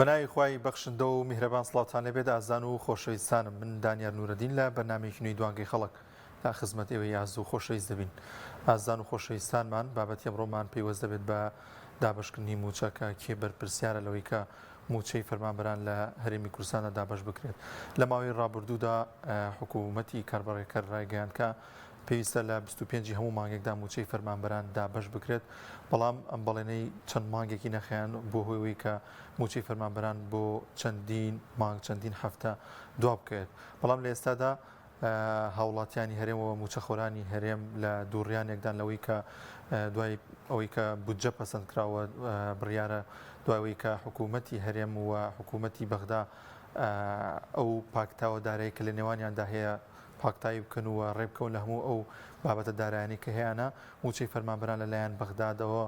بەناوی خوای بەخشندە و میهرەبان سڵاوتان لەبێت ئازان و خۆشەویستانم. من دانیار نورەدین لە بەرنامێکی نوێی دوانگەی خەڵک تا خزمەت ئێوە یاز و خۆشەویست دەبین. ئازان و خۆشەویستانمان بابەتی ئەمڕۆمان پێیوەست دەبێت بە دابشکردنی موچەکە کێ بەرپرسیارە لەوەی کە موچەی فەرمانبەران لە هەرێمی کوردستاندا دابش بکرێت. لە ماوەی ڕابردوودا حکوومەتی کاربڕێکەر ڕایگەیاند کە پێویستە لە 25 هەموو مانگێکدا موچەی فەرمانبەران دابش بکرێت، بەڵام ئەم بەڵێنەی چەند مانگێکی نەخەیان بۆ هۆیەوەی کە موچەی فەرمانبەران بۆ چەندین مانگ چەندین هەفتە دوا بکەوێت. بەڵام لە ئێستادا هاوڵاتیانی هەرێمەوە موچەخۆرانی هەرێم لە دووڕیانێکدان لەوەی کە دوای ئەوەی کە بودجە پەسەند کراوە بڕیارە دوایەوەی کە حکوومەتی هەرێم و حکوومەتی بەغدا ئەو پاکتاوە دارایی کە لە نێوانیاندا هەیە پاکتایی بکەن و ڕێبکەون لە هەموو ئەو بابەتە دارایانی کە هەیەە موچەی فەرمانبەران لەلایەن بەغدادەوە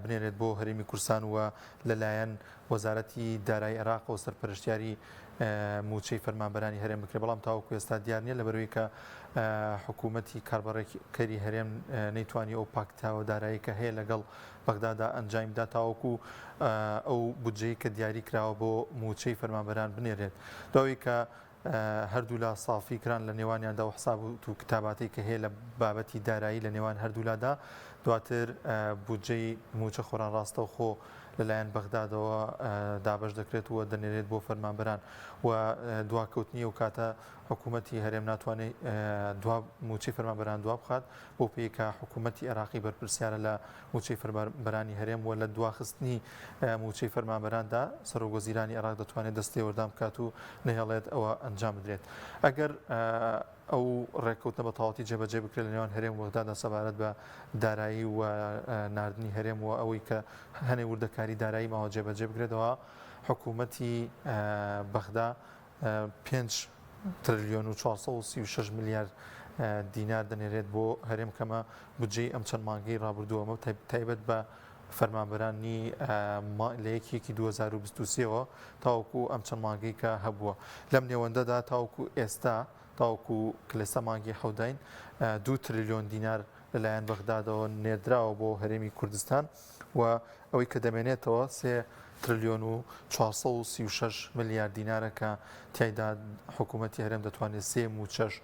بنێرێت بۆ هەرێمی کوردستان وە لەلایەن وەزارەتی دارایی عێراق و سەرپەرشتیاری موچەی فەرمانبەرانی هەرێم بکرێت. بەڵام تاوەکو ئێستا دیار نییە لەبەرەوەی کە حکوومەتی کاربڕێکەری هەرێم نەیتوانی ئەو پاکتاوە دارایی کە هەیە لەگەڵ بەغدادا ئەنجامدا تاوەکو ئەو بودجەی کە دیاری کراوە بۆ موچەی فەرمانبەران بنێرێت. دوایی کە هەردوو لا سافی کران لە نێوانیاندا و حساب و کتاباتی کە هەیە لە بابەتی دارایی لە نێوان هەردوولادا، دواتر بودجەی موچە خۆران ڕاستە و خۆ لەلایەن بەغدادەوە دابش دەکرێت و دەنێرێت بۆ فەرمانبەران و دواکەوتنی و کاتە حکوومەتی هەرێم ناتوانێت موچەی فەرمانبەران دوا بخات بۆ پێیکە حکوومەتی عێراقی بەرپرسیارە لە موچەی فەرمانبەرانی هەرێم و لە دواخستنی موچەی فەرمانبەراندا سەرۆکوەزیرانی عێراق دەتوانێت دەستی وەردام بکات و نەهێڵێت ئەوە ئەنجام بدرێت. ئەگەر ئەو ڕێککەوتنە بە تەواوەتی جێبەجێ بکرێت لە نێوان هەرێم و بەغدادا سەبارەت بە دارایی و ناردنی هەرێم و ئەوەی کە هەنێ وردەکاری دارایی ماوە جێبەجێ بکرێتەوە، حکوومەتی بەغدا 5 تریلیۆن و 436 میلیارد دینار دەنێرێت بۆ هەرێم کەمە بودجەی ئەم چەند مانگەی ڕابردووەمە تایبەت بە فەرمانبەرانی لە یەکێکی 2023ەوە تاوەکو ئەم چەند مانگەی کە هەبووە. لەم نێوەندەدا تاوەکو ئێستا تاوەکو کلێسە مانگی حەوداین 2 تریلیۆن دینار لەلایەن بەغدادەوە نێردراوە بۆ هەرێمی کوردستان و ئەوەی کە دەمێنێتەوە 3 تریلیۆن و 436 میلیارد دینارە کە تیایدا حکوومەتی هەرێم دەتوانێت 3 موچەش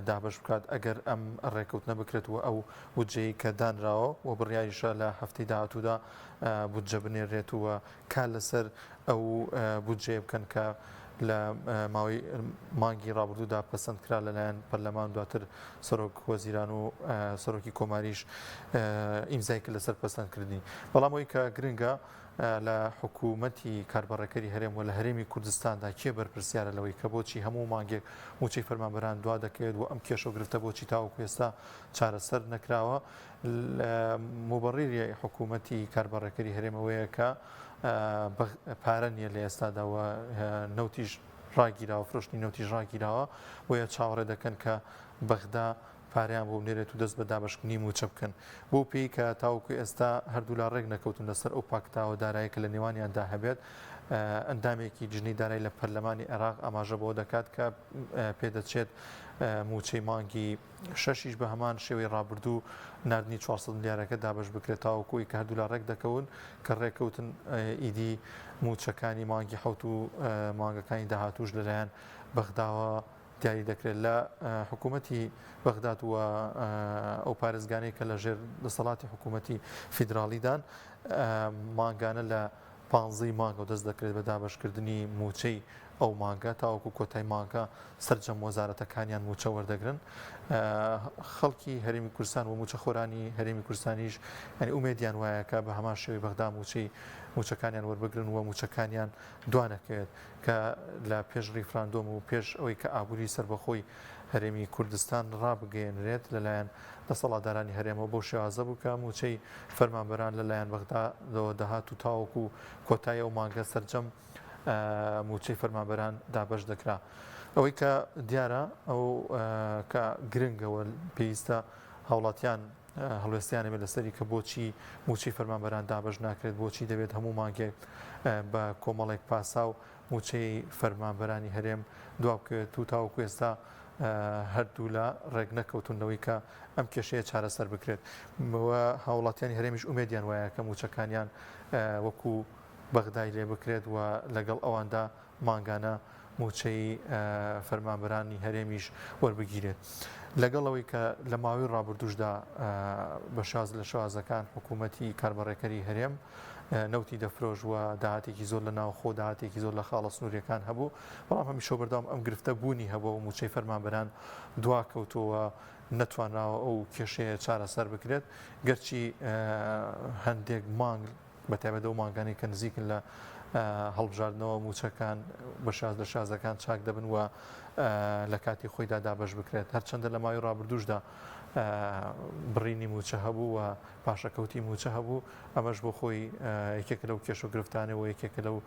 دابش بکات ئەگەر ئەم ڕێککەوتنە بکرێتەوە ئەو بودجەی کە دانراوە و بڕیاریشە لە هەفتەی داهاتوودا بودجە بنێرێتەوە کار لەسەر ئەو بودجێ بکەن کە لە ماوەی مانگی ڕابردوودا پەسەند کرا لەلایەن پەرلەمان، دواتر سەرۆک وەزیران و سەرۆکی کۆماریش ئیمزای کرد لەسەر پەسەندکردنی. بەڵام ئەوەی کە گرنگە لە حکوومەتی کاربڕێکەری هەرێم و لە هەرێمی کوردستاندا کێ بەرپرسیارە لەوەی کە بۆچی هەموو مانگێک موچەی فەرمانبەران دوا دەکەوێت و ئەم کێشە و گرفتە بۆچی تاوەکو ئێستا چارەسەر نەکراوە. مبڕیری حکوومەتی کاربڕێکەری هەرێمەوەیە کە پارە نییە لە ئێستاداوە نەوتیش ڕاگیراوە، فرۆشتنی نەوتیش ڕاگیراوە بۆیە چاوەڕێ دەکەن کە بەغدا پاریان بۆ بنێرێت و دەست بە دابشکردنی موچە بکەن بۆ پێی کە تاوەکو ئێستا هەردوو لا ڕێک نەکەوتن لەسەر ئەو پاکتاوە دارایی کە لە نێوانیاندا هەبێت. ئەندامێکی جژنی دارایی لە پەرلەمانی عێراق ئاماژە بۆ دەکات کە پێدەچێت موچەی مانگی 6 بە هەمان شێوەی ڕابردوو نردنی 400 میلیارەکە دابش بکرێت تاوەکوی کە هەردوو لا ڕێک دەکەون کە ڕێککەوتن ئیدی موچەکانی مانگی حوت و مانگەکانی داهاتوش لەلایەن بەغداوە دیاری دەکرێت. لە حکوومەتی بەغداد و ئەو پارێزگانەی کە لە ژێر دەسەڵاتی حکوومەتی فیدراالیدان مانگانە لە 15 مانگە دەست دەکرێت بە دابشکردنی موچەی ئەو مانگە تاوەکو کۆتای مانگە سەرجەم وەزارەتەکانیان موچە وەردەگرن. خەڵکی هەرێمی کوردستان و موچەخۆرانی هەرێمی کوردستانیش ینی ئومێدیان وایە کە بە هەمان شێوەی بەغدا موچەکانیان وەربگرن و موچەکانیان دوانەکەوێت کە لە پێش ریفراندۆم و پێش ئەوەی کە ئابووری سربەخۆی هەرێمی کوردستان ڕابگەێنرێت لەلایەن دەسەڵاتدارانی هەرێمەوە بۆ شێوازە بوو کە موچەی فەرمانبەران لەلایەن بەغدادەوە دەهات و تاوەکو کۆتای ئەو مانگە سەرجەم موچەی فەرمانبەران دابش دەکرا. ئەوەی کە دیارە ئەو کە گرنگەوە پێویستە هاوڵاتیان هەڵوێستیانە بێت لەسەری کە بۆچی موچەی فەرمانبەران دابش ناکرێت، بۆچی دەبێت هەموو مانگێک بە کۆمەڵێک پاسا و موچەی فەرمانبەرانی هەرێم دوا بکەوێت و تاوەکو ئێستا هەردوو لە ڕێک نەکەوتنەوەی کە ئەم کێشەیە چارەسەر بکرێت. هاوڵاتیانی هەرێمیش ئومێدیان وایە کە موچەکانیان وەکو بەغدای لێ بکرێت و لەگەڵ ئەواندا ماگانە موچەی فەرمانبەرانی هەرێمیش وەربگیرێت لەگەڵەوەی کە لە ماوەی ڕابردوشدا بە شاز لە شازەکان حکوومەتی کاربڕێکەری هەرێم نەوتی دەفرۆژوە داهاتێکی زۆر لە ناوخۆ داهاتێکی زۆر لە خاڵە سنووریەکان هەبوو بەڵام هەمیشە بەردەوام ئەم گرفتە بوونی هەبوو و موچەی فەرمانبەران دواکەوتەوە نەتوانراوە ئەو کێشەیە چارەسەر بکرێت گەرچی هەندێک مانگ بەتایبەت ئەو ماگانی کە نزیکن لە هەڵبژاردنەوە موچەکان بە شاز لە شازەکان چاک دەبن و لە کاتی خۆیدا دابەش بکرێت هەرچەندە لە ماوەی ڕابردوشدا بڕینی موچە هەبوو و پاشەکەوتی موچە هەبوو ئەمەش بۆ خۆی یەکێک لەو کێش و گرفتانەوە یەکێکە لەو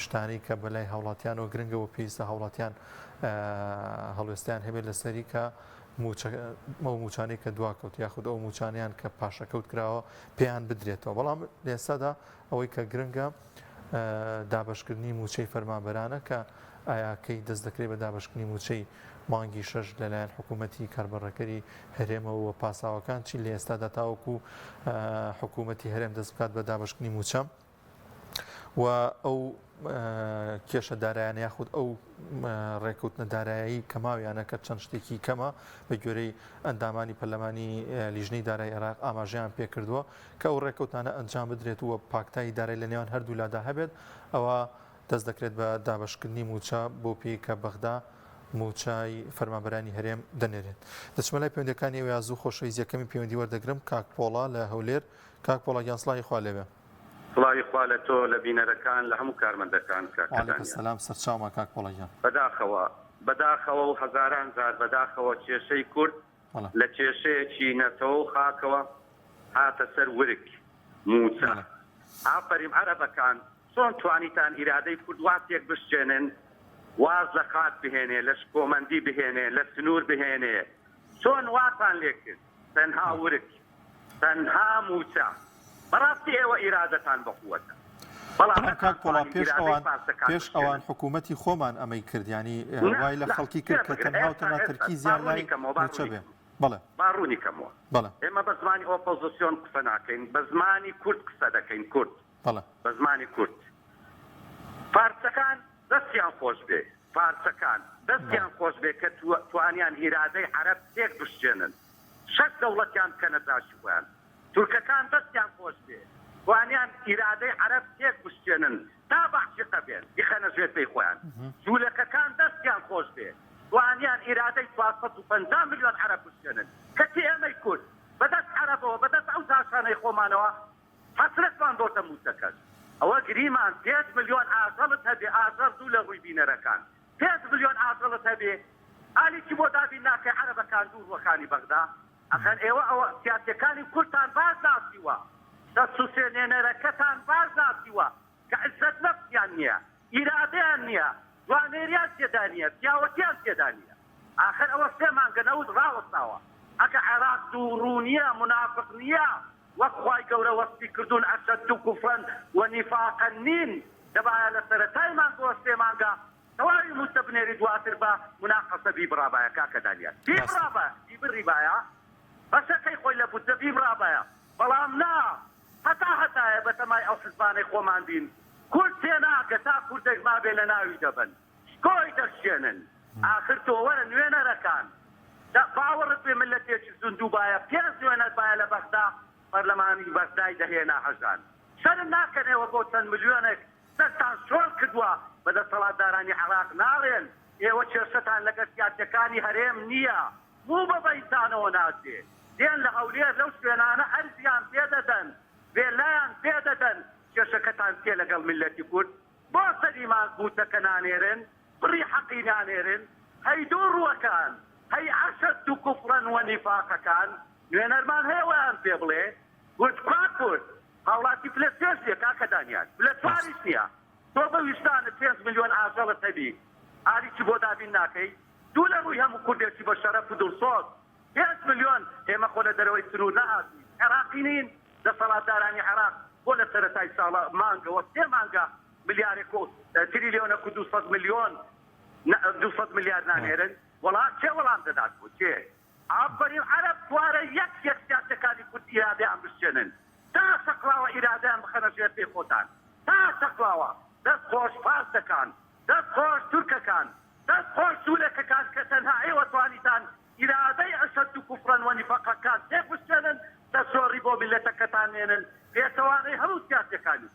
شتانی کە بەلای هاوڵاتیانەوە گرنگەوە پێویستە هاوڵاتیان هەڵوێستیان هەبێت لەسەری کە موچانەی کە دواکەوت یاخود ئەو موچانیان کە پاشەکەوت کراوە پێیان بدرێتەوە بەڵام لێسادا ئەوەی کە گرنگە دابشکردنی موچەی فەرمانبەرانە کە ئایاکەی دەست دەکرێت بە دابشکردنی موچەی مانگی شەش لەلایەن حکوومەتی کاربڕەکەری هەرێمەوە و پاساوەکان چی لە ئێستادا تاوەکو حکوومەتی هەرێم دەست بکات بە دابشکردنی موچە و ئەو کێشە دارایانە یاخود ئەو ڕێکوتنە دارایی کەماویانە کە چەند شتێکی کەمە بە گوێرەی ئەندامانی پەرلەمانی لیژنەی دارایی عێراق ئاماژەیان پێکردووە کە ئەو ڕێکوتانە ئەنجام بدرێت و پاکتایی دارایی لە نێوان هەردوو لادا هەبێت ئەوە دەست دەکرێت بە دابشکردنی موچە بۆ پێی کە بەغدا موچای فەرمانبەرانی هەرێم دەنێرێت دەچمە لای پەیوەندەکانی ئەوە زوو خۆشەویست یەکەمی پەیوەندی وەردەگرم کاک پۆڵا لە هەولێر کاک پۆڵا گیان سڵاوی خوا لێبێ سڵاوی خوا لە تۆ لە بینەرەکان لە هەموو کارمەندەکان وعەلەیکم سەلام سەرچاومە کاک پۆڵا گیان بەداخەوە و هەزاران جار بەداخەوە کێشەی کورد لە کێشەیەکی نەتەوە و خاکەوە هاتە سەر ورک موچە ئافەریم عەرەبەکان چۆن توانیتان ئیرادەی کورد واتێک بشکێنن واز لە خات بهێنێ لە شکۆمەندی بهێنێ لە سنوور بهێنێ چۆن واتان لێ کرد تەنها ورک تەنها موچە بەڕاستی ئێوە ئیرادەتان بەقووەتە کاک پۆڵا پێش ئەوان حکوومەتی خۆمان ئەمەی کردیانی وای لە خەڵکی کرد کە تەنها و تەنها تەرکیزیان لای موچە بێ بەڵێ باڕوونی کەمەوە ئێمە بە زمانی ئۆپۆزیسیۆن قسە ناکەین بە زمانی کورد قسە دەکەین کورد بە زمانی کورد فارسەکان دەستیان خۆش بێ فارسەکان دەستیان خۆش بێ کە توانیان ئیرادەی عەرەب تێک بشکێنن شەک دەوڵەتیان بکەنە داشی خۆیان تورکەکان دەستیان خۆش بێ توانیان ئیرادەی عەرەب تێک بشکێنن تا بەحشی قەبێن یخەنە ژێرپەی خۆیان جوولەکەکان دەستیان خۆش بێ توانیان ئیرادەی 450 ملیۆن عەرەب بشکێنن کەچی ئێمەی کورد بەدەست عەرەبەوە بەدەست ئەو داشانەی خۆمانەوە حەسرەتمان بۆتە موچەکەش ئەوە گریمان 5 ملیۆن ئاژەڵت هەبێ ئاژەڵ دوو لە ڕووی بینەرەکان 5 ملیۆن ئاژەڵت هەبێ ئالیکی بۆ دابین ناکەی عەرەبەکان دووڕوەکانی بەغدا ئەخەن ئێوە ئەوە سیاسەکانی کورتان باز ناسیوە دەسوسێنێنەرەکەتان باز ناسیوە کە عزت نەفسیان نییە ئیرادەیان نییە جوانێریان تێدا نییە پیاوەتیان تێدا نییە ئاخر ئەوە 3 مانگە نەوت ڕاوەستاوە ئەکە عێراق دووڕوو نییە منافق نییە وەک خوای گەورە وەستی کردوون ئەشەد کوفرن وەنیفاقا نین دەبایە لە سەرەتای مانگەوە 3 مانگە تەواوی موچە بنێری دواتر بە مناقەسە بیبڕابایە کاکە دانیەل بیبڕابە بیبڕیبایە بەشەکەی خۆی لە بودجە بیبڕابایە بەڵام نا هەتایە بە تەمای ئەو حزبانەی خۆمان بین کورد تێناکە تا کوردێک مابێ لە ناوی دەبن شکۆی دەشێنن ئاخر تۆ وەرە نوێنەرەکان باوەڕت بێ ملەتێکی زوندووبایە 5 نوێنەر باە لە بەغدا پەرلەمانی بەغدای دەهێنا هەژان شەرم ناکەنەوە بۆ چەند ملیۆنێک دەستان شۆڕ کردووە بەدەسەڵاتدارانی عێراق ناڵێن ئێوە کێشەتان لەگەڵ سیاسەکانی هەرێم نییە بوو بە بەیتانەوە ناچێ دێن لە هەولێر لەو شوێنانە ئەرزیان پێدەدەن بێلایان پێدەدەن کێشەکەتان تێ لەگەڵ میلەتی کورد بۆ سەریمان بوتەکە نانێرن بڕی حەقی نانێرن هەی دوو ڕووەکان هەی ئەشەد و کوفرن وەنیفاقەکان نوێنەرمان هەیەوەیان پێ بڵێ کورد کوا کورد هاوڵاتی پلە 3 کاکە دانیال پلە 4 نییە تۆ بە ویستانە 5 ملیۆن ئاژەڵت هەبی ئالیکی بۆ دابین ناکەی دوو لە ڕووی هەموو کوردێکی بە شەرەف و دڵسۆز 5 ملیۆن ئێمە خۆ لە دەرەوەی سنوور نەهاتی عێراقی نین دەسەڵاتدارانی عێراق بۆ لە سەرەتای ساڵە مانگەوە 3 مانگە ملیارێک و تریلیۆنە و 200 ملیۆن 200 ملیار نانێرن وەڵام چێ وەڵام دەدات بۆ چێ ئافرین عەرەب توارە یەک سیاسەکانی کورد ئیرادەیان بشێنن تا شەقڵاوە ئیرادیان بخەنە ژێر پێی خۆتان تا شەقڵاوە دەست خۆش فارسەکان دەست خۆش تورکەکان دەست خۆش سوولەکەکان کە تەنها ئێوە توانیتان ئیرادەی ئەشەد و کوفرەن و نیفەقەکان تێکوشێنن دەسۆڕی بۆ میلەتەکەتان هێنن پێتەوانەی هەموو سیاسەکانی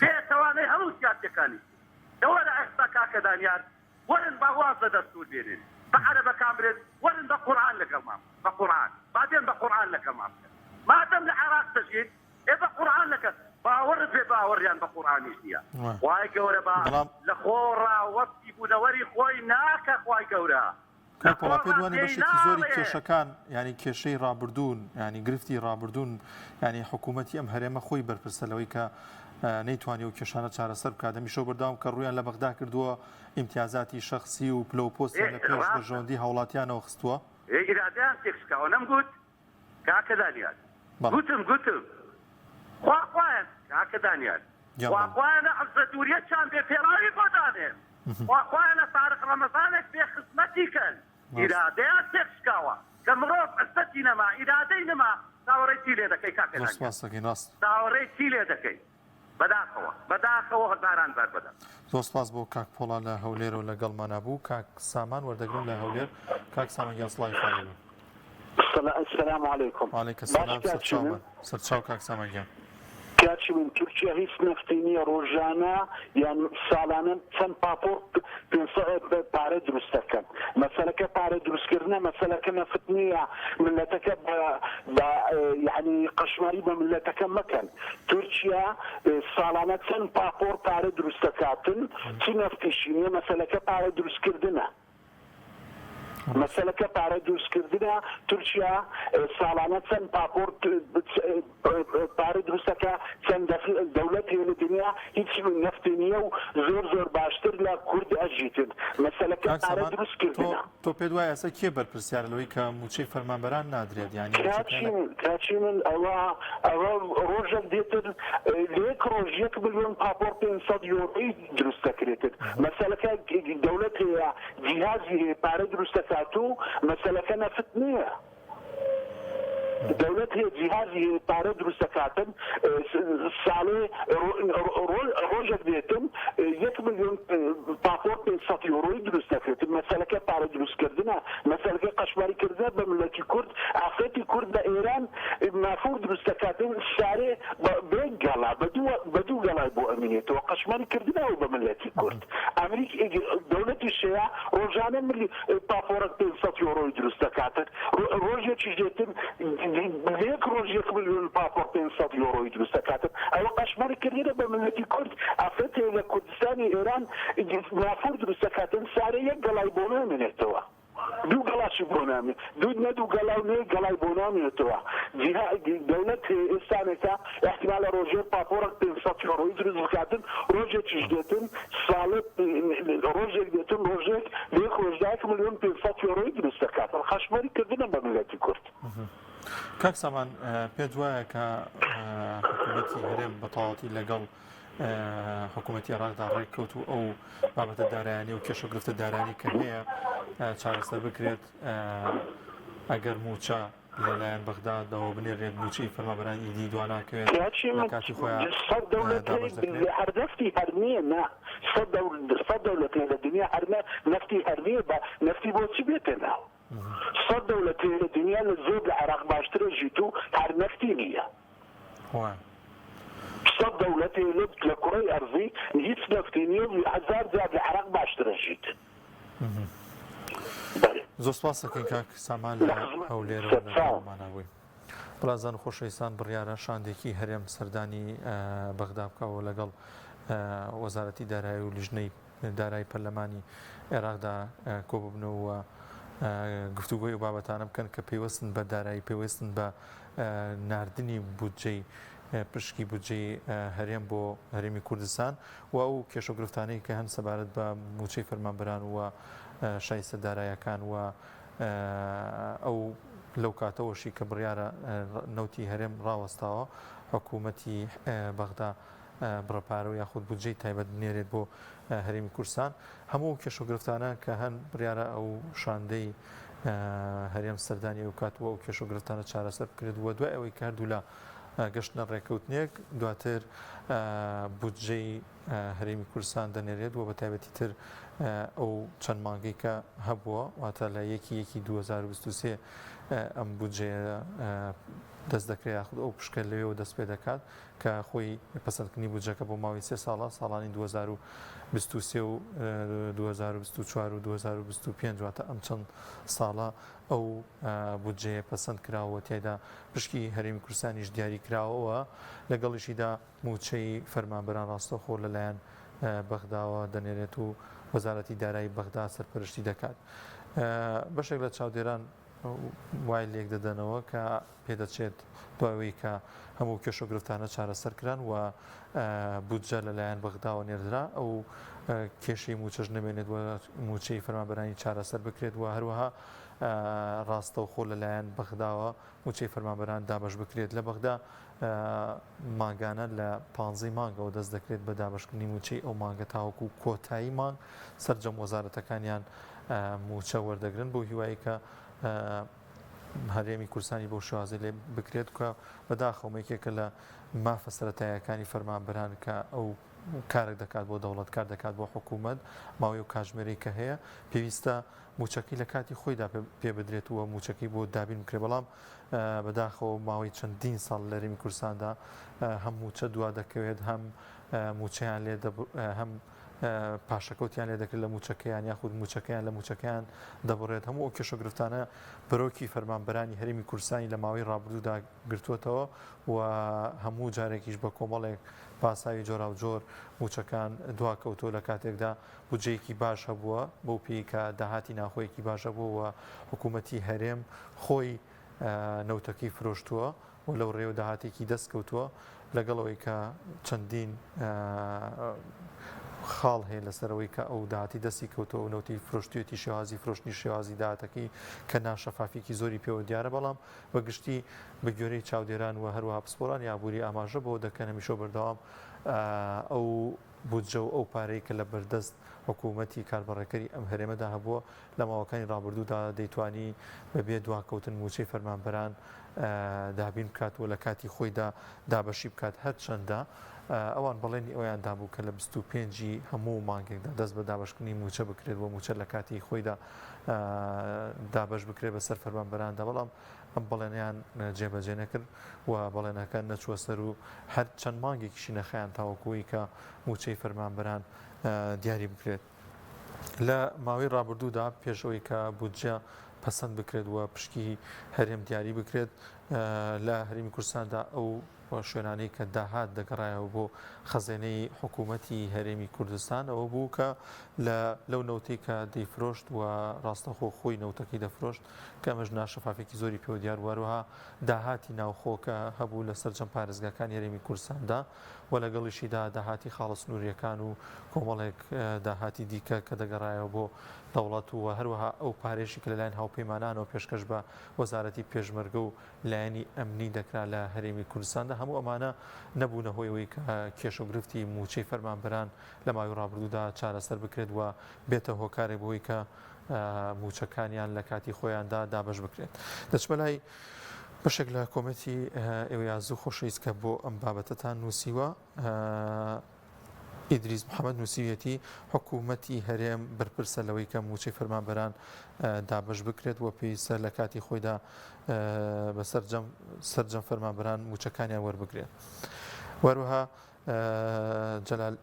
پێتەوانەی هەموو سیاسەکانی ئەوە لە ئێستا کاکە دانیار وەرن باواز لە دەستور بێنن بە عەرەبەکان برێن وەرن بە قورئان لەگەڵمان بە قورئان بعدين بقرآن لك ما دام العراق تجد إيه بقرآن لك باور في باوريان بقرآن يشتيا واي جورا با لخورا وقتي بودوري خوي ناك خوي جورا کاکۆڵا پێ دوانی بەشێکی زۆری کێشەکان ینی کێشەی ڕابردوون ینی گرفتی ڕابردوون ینی حکوومەتی ئەم هەرێمە خۆی بەرپرسە لەوەی کە نەیتوانی و کێشانە چارەسەر بکات دەمیشەوە بەرداوام کە ڕویان لە بەغدا کردووە ئیمتیازاتی شەخسی و پلۆپۆستیان لە پێش بەژەوەندی هاوڵاتیانەوە خستووە ئێرادیان تێکسکەوە نەمگوت کاکە دانیار گوتم خواخوایان کاکە دانیار خواخوایانە عەبزەدووریەتیان بێ پێڕاوی بۆدانێ خواخوایانە تارق ڕەمەزانێک بێ خزمەتی کەن ئیرادەیان تێکسکاوە کە مرۆڤ عەزەتی نەما ئیرادەی نەما چاوەڕێی چی لێ دەکەی کاکە دانیار چاوەڕێی چی لێ دەکەی بەداخەوە هەزاران بەر بدە زۆر سپاس بۆ کاک پۆڵان لە هەولێر و لەگەڵمانە بوو کاک سامان وەردەگرن لە هەولێر کاک سامان گیانسڵای خاڵێ السلام عليكم. وعليك السلام سرچاو کاک سامان گیان کاچی من تورکیا هیچ نفتی نییە ڕۆژانە یان ساڵانە چەند پاپۆرت پارە دروست دەکەن مەسەلەکە پارە دروستکردنە مەسەلەکە نەفت نییە ملەتەکە بە یعنی قەشماری بە ملەتەکە مەکەن تورکیا ساڵانە چەند پاپۆر پارە دروست دەکاتن چی نەفتیشی نییە مەسەلەکە پارە دروستکردنە مەسەلەکە پارە دروستکردنە تورکیا ساڵانە چەند پاپۆرت پارە دروستەکە چەند دەوڵەت هەیە لە دنیا هیچ نەفتی نییە و زۆر باشتر لە کورد ئەژیتن مەسەلەکە پارە دروستکردنە تۆ پێت وایە ئەسا کێ بەرپرسیارە لەوەی کە موچەی فەرمانبەران نادرێت ینی کاچی من ئەوە ڕۆژێک دێتر لێک ڕۆژ 1 ملیۆن پاپۆر 500 یۆڕۆی دروست دەکرێتن مەسەلەکە دەوڵەت هەیە جیهازی هەیە پارە دروست دەکاتو مەسەلەکە نەفت نییە دەوڵەت هەیە جیهازی پارە دروست دەکاتن ساڵێ ڕۆژێک دێتن 1 ملیۆن پاپۆر 500 یۆڕۆی دروست دەکرێتن مەسەلەکە پارە دروستکردنە مەسەلەکە قەشماریکردنە بە ملەتی کورد ئافرەتی کورد لە ئێران مافور دروست دەکاتن سارێ بێ گەڵا بە دوو گەڵای بۆ ئەمینێتەوە قەشماریکردنەوە بە ملەتی کورد دەوڵەتی شەیە ڕۆژانە ملی پاپۆرە 500 یۆڕۆی دروست دەکاتن ڕۆژێکی دێتن لێک ڕۆژ 1 ملیۆن پاپۆر 500 یۆڕۆی دروست دەکاتن ئەوە قەشماریکردنە بە ملەتی کورد ئافرەت لە کوردستانی ئێران مافور دروست دەکاتن سارێ یەک گەڵای بۆ نامێنێتەوە دوو گەڵاشی بۆ نامێت دوو گەڵا و نوێ گەڵای بۆ نامێنێتەوە دەوڵەت ئێستانێکە احتیمالە ڕۆژێ پاپۆرە 500 یۆڕۆی دروست دەکاتن ڕۆژێکیش دێتن ساڵێت ڕۆژێک دێتن ڕۆژێک لێک ڕۆژدا 1 ملیۆن 500 یۆڕۆی دروست دەکاتن قەشماریکردنە بە ملەتی کورد کاک سامان پێت وایە کە حکوومەتی هەرێم بەتەواوەتی لەگەڵ حکوومەتی عێراقدا ڕێککەوت و ئەو بابەتە دارایانی و کێشەگرفتە دارانی کە هەیە چارەسەر بکرێت ئەگەر موچە لەلایەن بەغدادەوە بنێرێت موچەی فەرمانبەرانی ئیدی دواناکەوێت لە کاتی خۆیان هەردەفتی هەرمیە نا سەد دەوڵەت لە دنیا هەرمە نەفتی هەرمیە بە نەفتی بۆچی بێتە ناو سەد دەوڵەت لە دنیا لە زۆر لە عێراق باشترە ژیت و هەر نەفتی نییە سەد دەوڵەت لە کوڕەی ئەرزی هیچ نەفتی نییە و 1000 جار لە عێراق باشترە ژیت زۆر سپاس دەکەین کاک سامان لە هەولێرەوە لەمانەوەی بەڵازان و خۆشەویستان بڕیارە شاندێکی هەرێم سەردانی بەغدا بکەوە لەگەڵ وەزارەتی دارایی و لیژنەی دارایی پەرلەمانی عێراقدا کۆببنەوە گفتوگۆی و بابەتانە بکەن کە پێوەستن بە دارایی پێوەستن بە ناردنی بودجەی پشکی بودجەی هەرێم بۆ هەرێمی کوردستان و ئەو کێشەگرفتانەی کە هەن سەبارەت بە موچەی فەرمانبەران و شایستە دارایەکان و ئەو لەو کاتەوەشی کە بڕیارە نەوتی هەرێم ڕاوەستاوە حکوومەتی بەغدا بڕەپارە و یاخود بودجەی تایبەت بنێرێت بۆ هەرێمی کوردستان هەموو کێشەگرفتانە کە هەن بڕیارە ئەو شاندەی هەرێم سەردانی و کاتووە و کێشەگرفتانە چارەسەر بکرێت وە دوای ئەوەی کاردوو لە گەشتنە ڕێکەوتنێک دواتر بودجەی هەرێمی کوردستان دەنێرێت و بە تایبەتی تر ئەو چەند مانگەی کە هەبووە واتە لە 1/1/2023 ئەم بودجەیە دەست دەکرێت یاخود ئەو پشکە لەوێەوە دەست پێ دەکات کە خۆی پەسەندکردنی بودجەکە بۆ ماوەی 3 ساڵە ساڵانی 2023 و 2024 و 2025 واتە ئەم چەند ساڵە ئەو بودجەیە پەسەند کراوە تیایدا پشکی هەرێمی کوردستانیش دیاری کراوەوە لەگەڵیشیدا موچەی فەرمانبەران ڕاستەوخۆ لەلایەن بەغداوە دەنێرێت و وەزارەتی دارایی بەغدا سەرپەرشتی دەکات بەشێک لە چاودێران وای لێک دەدەنەوە کە پێدەچێت دوایەوەی کە هەموو کێشە گرفتانە چارەسەرکران و بودجە لەلایەن بەغداوە نێردرا ئەو کێشەی موچەش نەمێنێت موچەی فەرمانبەرانی چارەسەر بکرێت و هەروەها ڕاستەوخۆ لەلایەن بەغداوە موچەی فەرمانبەران دابەش بکرێت لە بەغدا ماگانە لە 15 مانگەوە دەست دەکرێت بە دابشکردنی موچەی ئەو مانگە تاوەکو کۆتایی مانگ سەرجەم وەزارەتەکانیان موچە وەردەگرن بۆ هیوایی کە هەرێمی کوردستانی بۆ شوازی لێ بکرێت کە بەداخەومێکێکە لە مافە سەرەتاییەکانی فەرمانبەران کە ئەو کارێک دەکات بۆ دەوڵەت کار دەکات بۆ حکوومەت ماوەی و کاژمێرەی کە هەیە پێویستە موچەکەی لە کاتی خۆیدا پێ بدرێت وە موچەکەی بۆ دابین بکرێ بەڵام بەداخەوە ماوەی چەندین ساڵ لە هەرێمی کوردستاندا هەم موچە دوا دەکەوێت هەم موچەیان لێ هەم پاشەکەوتیان لێ دەکرێت لە موچەکەیان یاخود موچەکەیان لە موچەکەیان دەبڕێت هەموو ئەو کێشە گرفتانە بەرۆکی فەرمانبەرانی هەرێمی کوردستانی لە ماوەی ڕابردوودا گرتووەتەوە و هەموو جارێکیش بە کۆمەڵێک پاساوی جۆرا و جۆر موچەکان دواکەوتۆ لە کاتێکدا بودجەیەکی باش هەبووە بۆ پێی کە داهاتی ناخۆیەکی باشە بوو و حکوومەتی هەرێم خۆی نەوتەکەی فرۆشتووە و لەو ڕێو داهاتێکی دەستکەوتووە لەگەڵەوەی کە چەندین خاڵ هەیە لەسەرەوەی کە ئەو داهاتی دەستی کەوتەوە و نەوتی فرۆشتوێتی شێوازی فرۆشتنی شێوازی داهاتەکەی کە ناشەفافێکی زۆری پێوە دیارە بەڵام بەگشتی بە گوێرەی چاودێران و هەروەها پسپۆران یابووری ئاماژە بۆ دەکەن هەمیشە بەردەوام ئەو بودجە و ئەو پارەی کە لە بەردەست حکوومەتی کاربڕێکەری ئەم هەرێمەدا هەبووە لە ماوەکانی ڕابردوودا دەیتوانی بەبێ دواکەوتن موچەی فەرمانبەران دابین بکات و لە کاتی خۆیدا دابەشی بکات هەر چەندە ئەوان بەڵێنی ئەویان دابوو کە لە 25 هەموو مانگێکدا دەست بە دابشکردنی موچە بکرێت بۆ موچە لە کاتی خۆیدا دابش بکرێت بەسەر فەرمانبەراندا بەڵام ئەم بەڵێنیان جێبەجێ نەکرد و بەڵێنەکە نەچووە سەر و هەر چەند مانگێکیشی نەخەیان تاوەکوی کە موچەی فەرمانبەران دیاری بکرێت لە ماوەی ڕابردوودا پێشەوەی کە بودجە پەسەند بکرێت و پشکی هەرێم دیاری بکرێت لە هەرێمی کوردستاندا ئەو شوێنانەی کە داهات دەگەڕایەوە بۆ خەزێنەی حکوومەتی هەرێمی کوردستان ئەوە بوو کە لەو نەوتەی کە دەیفرۆشت و ڕاستەخۆ خۆی نەوتەکەی دەفرۆشت کە ئەمەش ناشەفافێکی زۆری پێوە دیار وەروها داهاتی ناوخۆکە هەبوو لە سەرجەم پارێزگاکانی هەرێمی کوردستاندا و لەگەڵیشیدا داهاتی خاڵە سنووریەکان و کۆمەڵێک داهاتی دیکە کە دەگەڕایەوە بۆ دەوڵەت و هەروەها ئەو پارێشی کە لەلایەن هاوپەیمانانەوە پێشکەش بە وەزارەتی پێشمەرگە و لایەنی ئەمنی دەکرا لە هەرێمی کوردستاندا هەموو ئەمانە نەبوونە هۆیەوەی کە کێشە و گرفتی موچەی فەرمانبەران لە ماوەی ڕابردوودا چارەسەر بکرێت و بێتە هۆکارێک بۆی کە موچەکانیان لە کاتی خۆیاندا دابش بکرێت دەچمە لای بەشێک لە کۆمەتی ئێوە یازوو خۆشەویست کە بۆ ئەم بابەتەتان نووسیوە ئیدریس محەممەد نووسیویەتی حکوومەتی هەرێم بەرپرسە لەوەی کە موچەی فەرمانبەران دابش بکرێت و پێویستە لە کاتی خۆیدا بە سەرجەم فەرمانبەران موچەکانیان وەربگرێت وەروها جەلال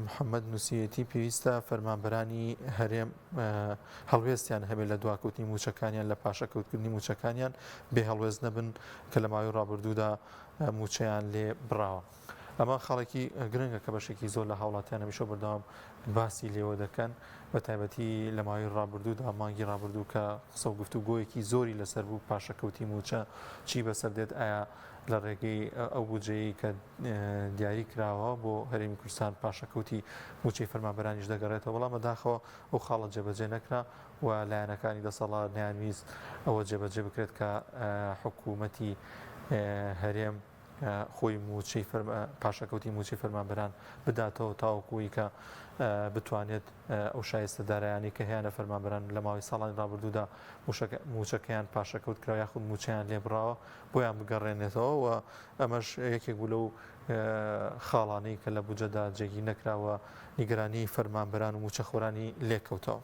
محەممەد نووسیەتی پێویستە فەرمانبەرانی هەرێم هەڵوێستیان هەبێت لە دواکەوتنی موچەکانیان لە پاشەکەوتکردنی موچەکانیان بێ هەڵوێست نەبن کە لە ماوەی ڕابردوودا موچەیان لێ بڕاوە ئەمە خاڵێکی گرنگە کە بەشێکی زۆر لە هاوڵاتیان هەمیشە بەردەوام باسی لێوە دەکەن بە تایبەتی لە ماوەی ڕابردوودا مانگی ڕابردوو کە قسە و گفتوگۆیەکی زۆری لەسەر بوو پاشەکەوتی موچە چی بەسەر دێت ئایا لە ڕێگەی ئەو بودجەیە کە دیاری کراوە بۆ هەرێمی کوردستان پاشەکەوتی موچەی فەرمانبەرانیش دەگەڕێتەوە بەڵام بەداخەوە ئەو خاڵە جێبەجێ نەکرا و لایەنەکانی دەسەڵات نیانویست ئەوە جێبەجێ بکرێت کە حکوومەتی هەرێم خۆی موچەی پاشەکەوتی موچەی فەرمانبەران بداتەوە تاوەکوی کە بتوانێت ئەو شایستەدارایانی کە هیانە فەرمانبەران لە ماوەی ساڵانی ڕابردوودا موچەکەیان پاشەکەوت کرا یاخود موچیان لێبراوە بۆیان بگەڕێنێتەوە و ئەمەش یەکێک بوو لەو خاڵانەی کە لە بودجەدا جێگی نەکراوە نیگەرانی فەرمانبەران و موچەخۆرانی لێکەوتەوە.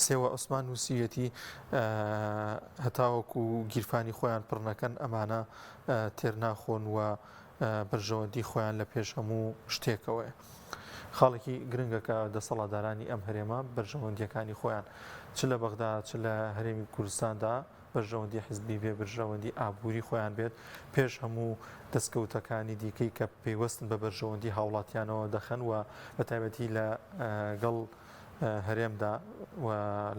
سێوە عوسمان نووسیەتی هەتاوەکو گیرفانی خۆیان پڕنەکەن ئەمانە تێر ناخۆن و بەرژەوەندی خۆیان لە پێش هەموو شتێکەوەی. خاڵێکی گرنگەکە دەسەڵاتدارانی ئەم هەرێمە بەرژەوەندیەکانی خۆیان چ لە بەغدا چ لە هەرێمی کوردستاندا بەرژەوەندی حیزبی بێ بەرژەوەندی ئابووری خۆیان بێت پێش هەموو دەستکەوتەکانی دیکەی کە پێوەستن بە بەرژەوەندی هاوڵاتیانەوە دەخەن و بە تایبەتی لە گەڵ هەرێمدا و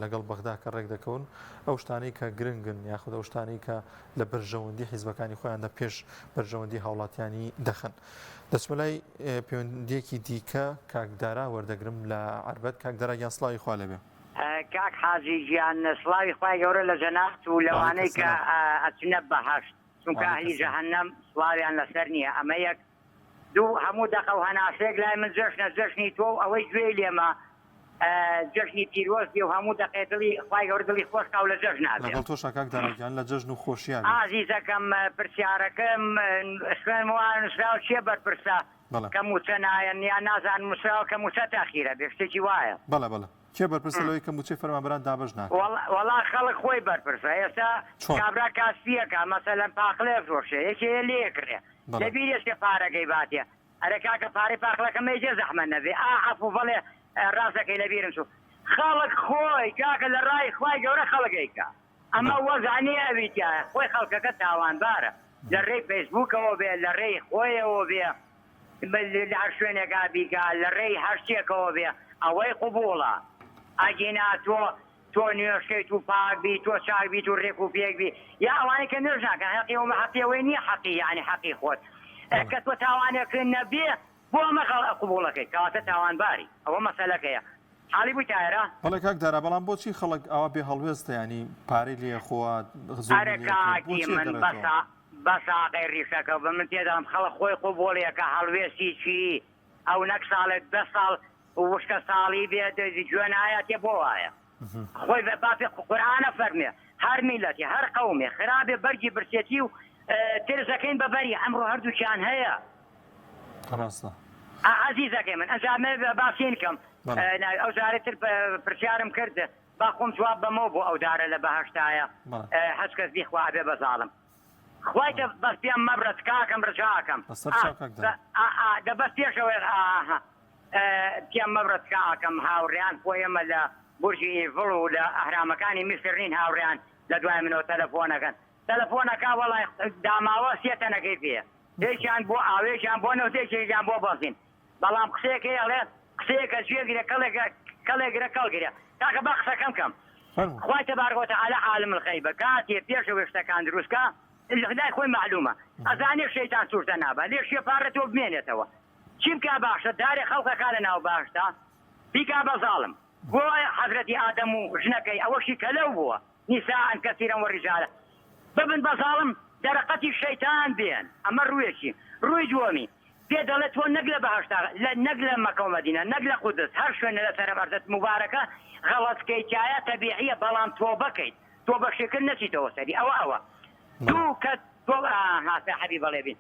لەگەڵ بەغدا کە ڕێک دەکەون ئەو شتانەی کە گرنگن یاخود ئەو شتانەی کە لە بەرژەوەندی حیزبەکانی خۆیاندا پێش بەرژەوەندی هاوڵاتیانی دەخەن. دەچمەلای پەیوەندیەکی دیکە کاکدارا وەردەگرم لە عربەت کاکدارا گیان سڵاوی خوا لەبێ. کاک حاجی گیان سڵاوی خوای گەورە لە جەنات و لەوانەی کە ئەچنە بەهەشت چونکە ئەهلی جەهەنەم سڵاویان لەسەر نییە. ئەمە یەک دوو هەموو دەقە و هەناسێک لای من جەژنە جەژنی تۆ و ئەوەی گوێ لێمە جەژنی پیرۆزی و هەموو دەقێ دڵی خوای گەورە دڵی خۆشکا و لە جەژن نابێت. لەگەڵ تۆ کاکدارا لە جەژن و خۆشییان ئازیزەکەم پرسیارەکەم خوێن وان نووسراوە چییە بەرپرسە کە موچە نایەن یان نازان نووسراوە کە موچە تاخیرە بێ شتێکی وایە. بەڵێ کێ بەرپرسە لەوەی کە موچەی فەرمانبەران دابەش ناکەن؟ وەڵا خەڵک خۆی بەرپرسە. ئێستا کابرا کاسپیەکە مەسەلەن پاقلێ فرۆشێ یەکێ لێکرێ لەبیر ێسکە پارەکەی باتێ ئەرە کاکە پارەی پاقلەکە مەیجێ زەحمەت نەبێ عەفو بەڵێ ڕاستەکەی لەبیرم چوو خەڵک خۆی کاکە لە ڕای خوای گەورە خەڵکەیکە ئەمە وەزانی ئەویتیایە خۆی خەڵکەکە تاوانبارە لە ڕێی فەیسبووکەوە بێ لە ڕێی خۆیەوە بێ لە هەر شوێنێکا بیکا لە ڕێی هەشتێکەوە بێ ئەوەی قوبوڵە ئەگینا تۆ نوێشکەیت و پاکبی تۆ چاکبیت و ڕێک و پێکبی یا ئەوانەی کە نوێژ ناکەن حەقیەوە حەقیەوەی نییە حەقی یعنی حەقی خۆت کە تۆ تاوانێکردن نەبێ بۆ ئەمە قوبوڵەکەی کەواتە تاوانباری ئەوە مەسەلەکەیە. حاڵی بووی تایرە؟ بەڵێ کاکدارا بەڵام بۆچی خەڵک ئەوە بێ هەڵوێستە ینی پارەی لێخۆوە ئەرە کاکی من بەساقی ڕیشەکە بە من تێدام خەڵک خۆی قوبوڵیەکە هەڵوێستی چی ئەو نەک ساڵێک 10 ساڵ وشکە ساڵی بێت گوێ نایەتێ بۆ وایە خۆی بابێ قورئانە فەرمێ هەر میلەتی هەر قەومێ خرابێ بەرگی برسێتی و ترزەکەین بەبەری ئەمڕۆ هەردووکیان هەیە. ڕاستە عەزیزەکەی من ئەجامێ باسین کەم ئەو جارێتر پرسیارم کرد با خۆم جواب بەمەوە بۆ ئەو دارە لە بەهەشتایە هەچ کەس بیخوا بێ بەزاڵم خوایتە بەس پێم مەبرەت کاکەم ڕجاکەم دەبەست پێشەوەی پێم مەبرەت کاکەم هاوڕێیان خۆی ئێمە لە بورجی ئیڤڵ و لە ئەهرامەکانی میسر نین هاوڕێیان لە دوای منەوە تەلەفۆنەکەن تەلەفۆنەکە وەڵای داماوە سێتەنەکەی پێ یەکیان بۆ ئاوێکیان بۆ نەوتێکیان بۆ بەزین بەڵام قسەیەکەی ئەڵێ قسەیەکە گوێگرێ کەڵێگرە کەڵگرێ تاکە با قسەکەم کەم خوای تبارک وتعالى عالم الغیبە کاتێ پێشەوەی شتەکان دروستکە لای خۆی معلومە ئەزانێ شەیتان سوورتە نابە لێ شێ پارەتەوە بمێنێتەوە چی بکا باشە دارێ خەڵکەکە لە ناو باشتا بیکا بەزاڵم بۆ حەزرەتی ئادەم و ژنەکەی ئەوەشی کە لەو بووە نیساء کەثیرا وەڕیجالە ببن بەزاڵم دەرەقەتی شەیتان بێن ئەمە ڕوویەکی ڕووی دووەمی پێ دەڵێت تۆ نەک لە بەهەشتا نەک لە مەکە و مەدینە نەک لە قودس هەر شوێنە لە سەرە بەردەست مبارەکە غەڵەتکەیتایە تەبیعیە بەڵام تۆ بکەیت تۆ بەشێکرد نەچیتەوە سەری ئەوە دوو کە تۆ هاتە حەبیب بەڵێ بین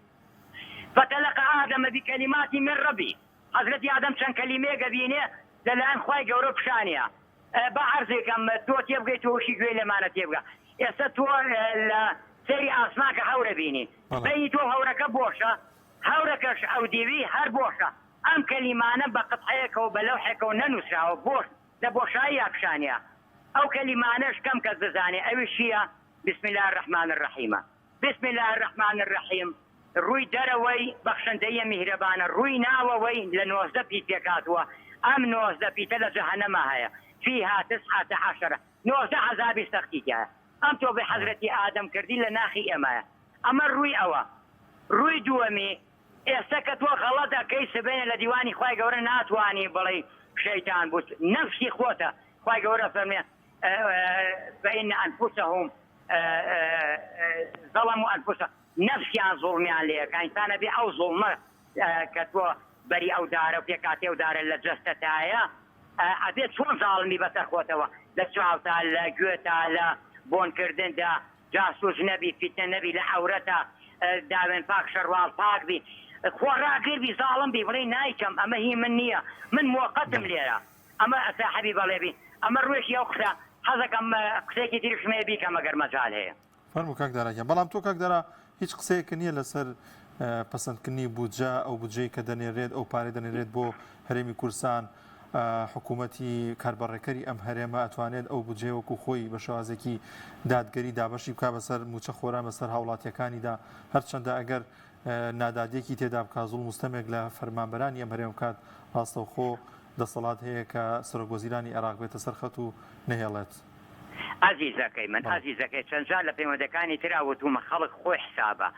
فتلقى آدم بكلمات من ربي حضرتي آدم چەند کەلیمەیەکە بینێ لەلایەن خوای گەورە پیشانیە با عەرزێکەم تۆ تێبگەیت تۆشی گوێی لەمانە تێبگە ئێستا تۆ لە سەری ئاسماکە هەورە بینی بینی تۆ هەورەکە بۆشە هەورەکەش ئەو دیوی هەر بۆشە ئەم کەلیمانە بە قەتعەیەکەوە بە لەوحێکەوە نەنووسراوە بۆش لە بۆشایی پیشانیە ئەو کەلیمانەش کەم کەس دەزانێ ئەوی چییە بسم الله الرحمن الرحیم بسم الله الرحمن الرحیم ڕووی دەرەوەی بەخشندەیە میهرەبانە ڕووی ناوەوەی لە 90 پیت پێکاتوە ئەم 90 پیتە لە جەهەنەما هەیە فيها 19 90 عذابی سەختیتیایە ئەم تۆ بە حەزرەتی ئادەم کردی لە ناخی ئێمەیە ئەمە ڕووی ئەوە ڕووی دووەمی ئێستا کە تۆ غەڵەت ئەکەی سبەینە لە دیوانی خوای گەورە ناتوانی بڵێ شەیتان بوو نەفسی خۆتە خوای گەورە فەرمێ فإن أنفسهم ظلموا أنفسهم نفسیان زوڵمیان لێەکە ئینسانە بێ ئەو زوڵمە کە تۆ بەری ئەو دارە و پێکاتی ئەو دارە لە جەستەتایە ئەبێت چۆن زاڵمی بەسەر خۆتەوە لە چاوتا لە گوێتا لە بۆنکردندا جاسوس نەبی فیتنە نەبی لە حەورەتە داوێن پاک شەڕواڵ پاک بی خۆ ڕاگربی زاڵم بی بڵێ نایکەم ئەمە هی من نییە من موقەتم لێرە ئەمە ساحەبی بەڵێبی ئەمە ڕوێژی ئەو قسە حەزەکەم قسێکی تریشمێ بیکەم ئەگەر مەجال هەیە فەرموو کاک داراگیان بەڵام تۆ کاک دارا هیچ قسەیەک نییە لەسەر پەسەندکردنی بودجە ئەو بودجەی کە دەنێرێت ئەو پارەی دەنێرێت بۆ هەرێمی کورسان حکوومەتی کاربڕێکەری ئەم هەرێمە ئەتوانێت ئەو بودجێ وەکو خۆی بە شێوازێکی دادگەری دابەشی بکا بەسەر موچە خۆران بەسەر هاوڵاتیەکانیدا هەرچەندە ئەگەر نادادێکی تێدا بکات زوڵم مستەمێک لە فەرمانبەرانی ئەم هەرێم بکات ڕاستەوخۆ دەسەڵات هەیە کە سەرۆکوەزیرانی عێراق بێتە سەرخەت و نەهێڵێت. عزیزەکەی من عزیزەکەی چەندجار لە پەیوەندەکانی ترا وتومە خەڵک خۆی حسابە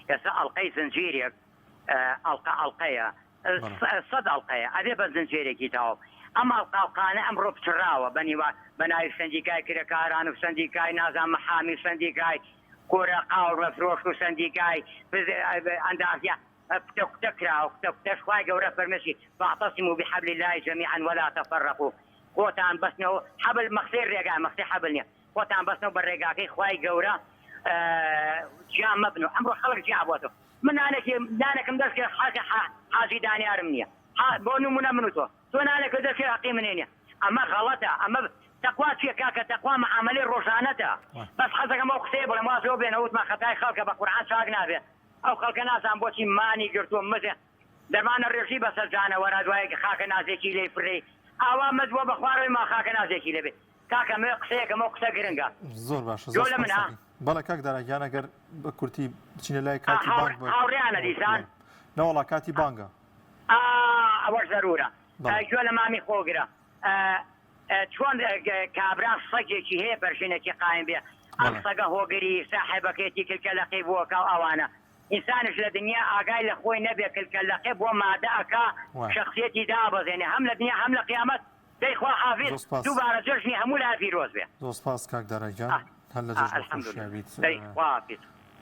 ئێستا ئەڵقەی زنجیرێک ئەڵقەیە 100 ئەڵقەیە ئەبێ بە زنجیرێکی تاوە ئەم ئەڵقانە ئەمڕۆ بچڕاوە بە ناوی سندیکای کرێکاران و سندیکای نازان مەحامی سندیکای کۆرە قاوڕە فرۆشت و سندیکای ئەندازیا کتە کراوە کتەش خوای گەورە فەرمێشی فاعتصموا بحبل الله جميعا ولا تفرقوا خۆتان بەستنەوە حەبل مەخسەی ڕێگا مەخسەی حەبل نییە خۆتان بەستنەوە بە ڕێگاکەی خوای گەورە جیان مەبن و ئەمڕۆ خەڵک جیا بۆتەوە من نانێکم دەستکرد حاجی دانیارم نییە بۆ نمونە من و تۆ نانێک دەستکرد حەقی منێ نییە ئەمە غەڵەتە ئەمە تەقوا چییە کاکە تەقوا معاملەی ڕۆژانەتە بەس حەزەکەم ئەو قسەیە بڵێم وازەوە بێنەوتمان خەتای خەڵکە بە قورعان چاک نابێت ئەو خەڵکە نازان بۆچی مانی گرتووە مزێ دەرمانە ڕێژی بەسەر جانەوەرە دوایە خاکە نازێکی لێ فڕێ ئاوا مەدووە بە خوارەوەی ما خاکە نازێکی لەبێت کاکە مێ قسەیەکەمە قسە گرنگە زۆر باشە زۆر لە منە بەڵێ کاک داراگیان ئەگەر بە کورتی بچینە لای کاتی بانگ هاوڕێیانە دیسان نەوەڵا کاتی بانگە ئەوەش زەرورە گوێ لە مامی خۆگرە چۆن کابرا سەگێکی هەیە پەرشینێکی قایم بێ ئەم سەگە هۆگری ساحێبەکەیەتی کلکەلەقی بووە کاو ئەوانە ئینسانش لە دنیا ئاگای لە خۆی نەبێ کلکەلەقی بۆ مادە ئەکا شخصیەتی دابەزێنێ هەم لە دنیا هەم لە قیامەت دەیخوا حافظ دووبارە جەژنی هەموو لای پیرۆز بێ زۆر سپاس کاک داراگیان هەر لە جەژنی خۆشیاویت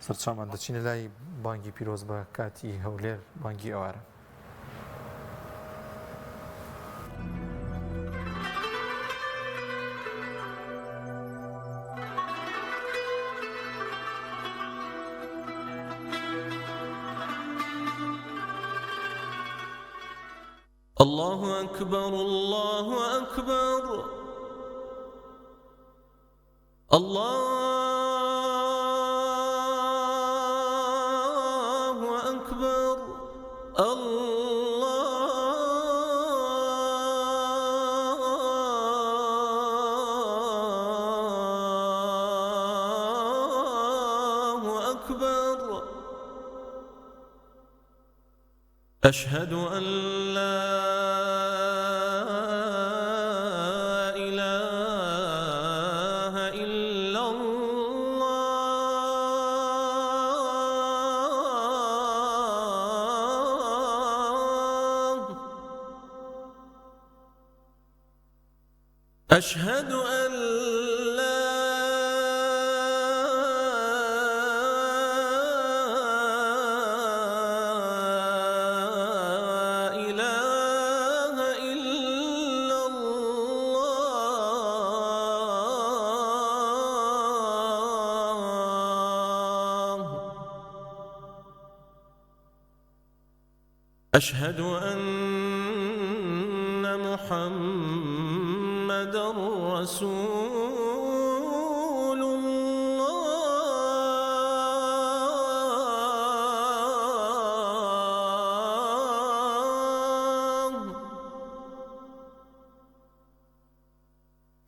سەرچاومان دەچینە لای بانگی پیرۆز بە کاتی هەولێر بانگی ئەوارە الله أكبر الله أكبر الله أكبر الله أكبر أشهد أن لا أشهد أن لا إله إلا الله أشهد أن محمد رسول الله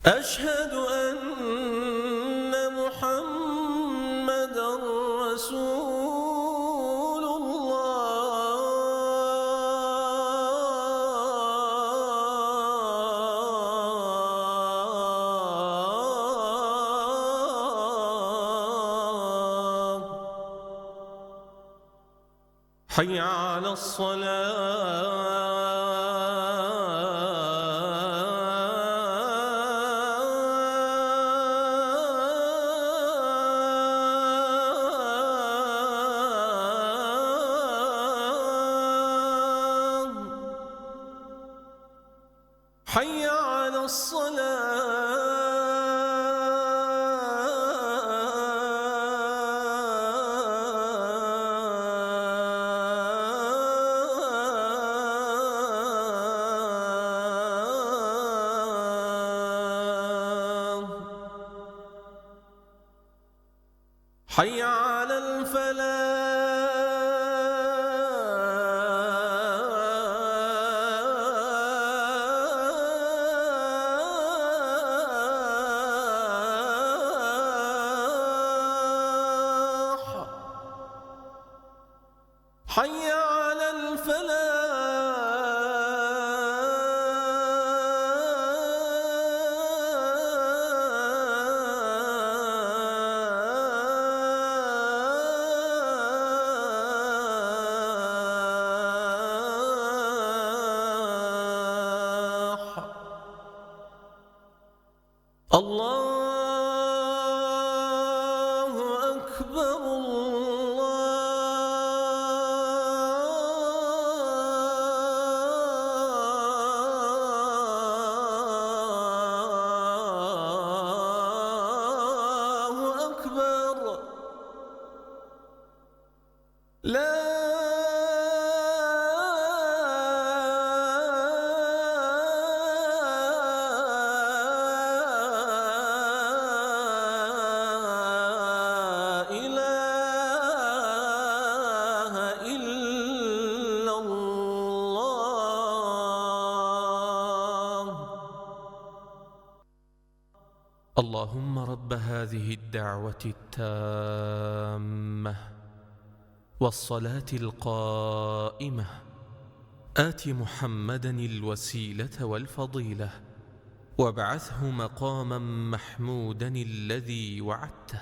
أشهد أن محمد رسول الله حي على الصلاة حي على الصلاة حي على الفلاح حي على الفلاح الله أكبر الله أكبر لا إله إلا الله. اللهم رب هذه الدعوة التامة والصلاة القائمة آت محمدا الوسيلة والفضيلة وابعثه مقاما محمودا الذي وعدته.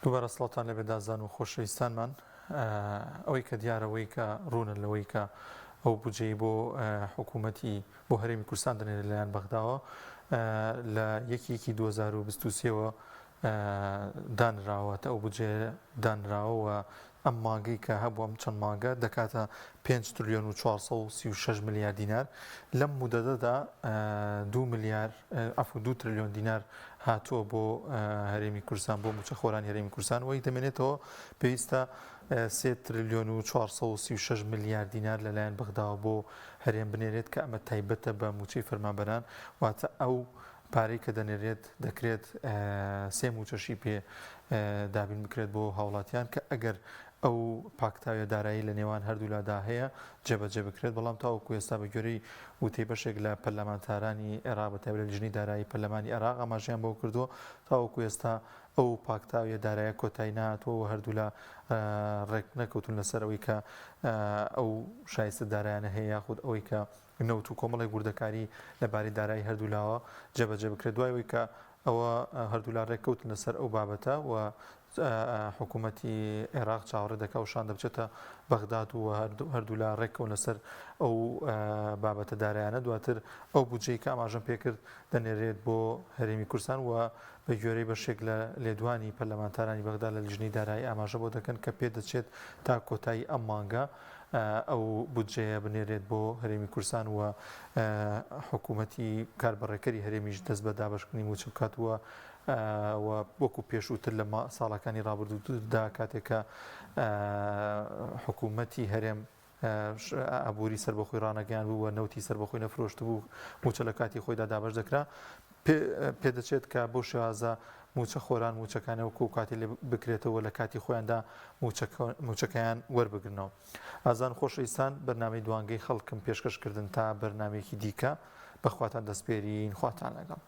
دووبارە سڵاتان لەبێ دازان و خۆشەویستانمان ئەوەی کە دیارەوەی کە ڕوونن لەوەی کە ئەو بودجەی بۆ حکوومەتی بۆ هەرێمی کوردستان دەنێرە لەلایەن بەغداوە لە 1/1/2023ەوە دانراوەتە ئەو بودجێ دانراوە ئەم مانگەی کە هەبووە چەند مانگە دەکاتە 5 تریلیۆن و 436 ملیار دینار لەم مودەدەدا 2 تریلیۆن دینار هاتووە بۆ هەرێمی کوردستان بۆ موچەخۆرانی هەرێمی کوردستان وەی دەمێنێتەوە پێویستە 3 تریلیۆن و 436 ملیار دینار لەلایەن بەغداوە بۆ هەرێم بنێرێت کە ئەمە تایبەتە بە موچەی فەرمانبەران واتە ئەو پارەی کە دەنێرێت دەکرێت 3 موچەشی پێ دابین بکرێت بۆ هاوڵاتیان کە ئەگەر ئەو پاکتاویە دارایی لە نێوان هەردوولادا هەیە جێبەجێ بکرێت بەڵام تاوەکو ئێستا بە گوێرەی وتەی بەشێک لە پەرلەمانتارانی عێراق بەتایبەت لە لیژنەی دارایی پەرلەمانی عێراق ئاماژەیان بۆ کردووە تاوەکو ئێستا ئەو پاکتاویە دارایە کۆتایی نهاتووە و هەردوو لە ڕێک نەکەوتون لەسەر ئەوەی کە ئەو شایستە دارایانە هەیە یاخود ئەوەی کە نەوت و کۆمەڵی وردەکاری لەبارەی دارایی هەردوولاوە جێبەجێ بکرێت دوایەوەی کە ئەوە هەردوولا ڕێککەوتن لەسەر ئەو بابەتە و حکوومەتی عێراق چاوەڕێ دەکا و شان دەبچێتە بەغداد و هەردوولا ڕێککەون لەسەر ئەو بابەتە دارایانە دواتر ئەو بودجەی کە ئاماژەم پێکرد دەنێرێت بۆ هەرێمی کوردستان و بە گوێرەی بەشێک لە لێدوانی پەرلەمانتارانی بەغدا لە لیژنەی دارایی ئاماژە بۆ دەکەن کە پێدەچێت تا کۆتایی ئەم مانگە ئەو بودجەیە بنێرێت بۆ هەرێمی کوردستان و حکوومەتی کاربڕێکەری هەرێمیش دەست بە دابەشکردنی موچە بکاتوە وەکو پێشووتر لە ساڵەکانی ڕابردوودا کاتێکە حکوومەتی هەرێم ئابووری سەربەخۆی ڕانەگەیان بوو و نەوتی سەربەخۆی نەفرۆشت بوو موچە لە کاتی خۆیدا دابەش دەکرا پێدەچێت کە بۆ شێوازە موچە خۆران موچەکانە وەکو کاتی لێ بکرێتەوە لە کاتی خۆیاندا موچەکەیان وەربگرنەوە. ئازان خۆشەویستان بەرنامەی دوانگەی خەڵکم پێشکەشکردن تا بەرنامێکی دیکە بەخواتان دەستپێرین خواتان لەگەڵ.